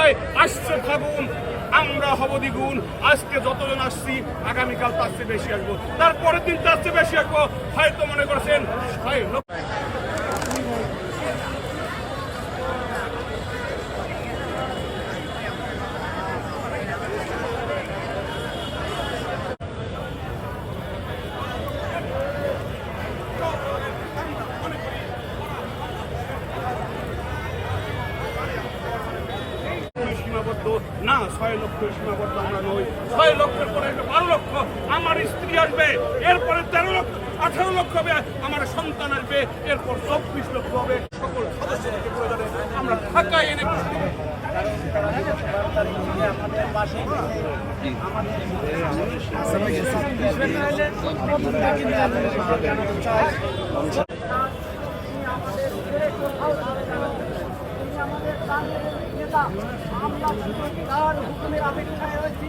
হয় আসছে ফাগুন, আমরা হব দ্বিগুণ। আজকে যতজন আসছি আগামীকাল তার চেয়ে বেশি আসবো, তারপরের দিন তার চেয়ে বেশি আসবো। হয়তো মনে করছেন 6 লক্ষ সীমাবদ্ধ না, 6 লক্ষ সীমাবদ্ধ আমরা নই। 6 লক্ষের পরে 12 লক্ষ আমার স্ত্রী আসবে, এরপরে 13 লক্ষ 18 লক্ষ হবে আমার সন্তান আসবে, এরপর 24 লক্ষ হবে। সকল সদস্যকে প্রয়োজনে আমরা ঢাকায় এনে আমরা তার হুকুমের অপেক্ষায় রয়েছি।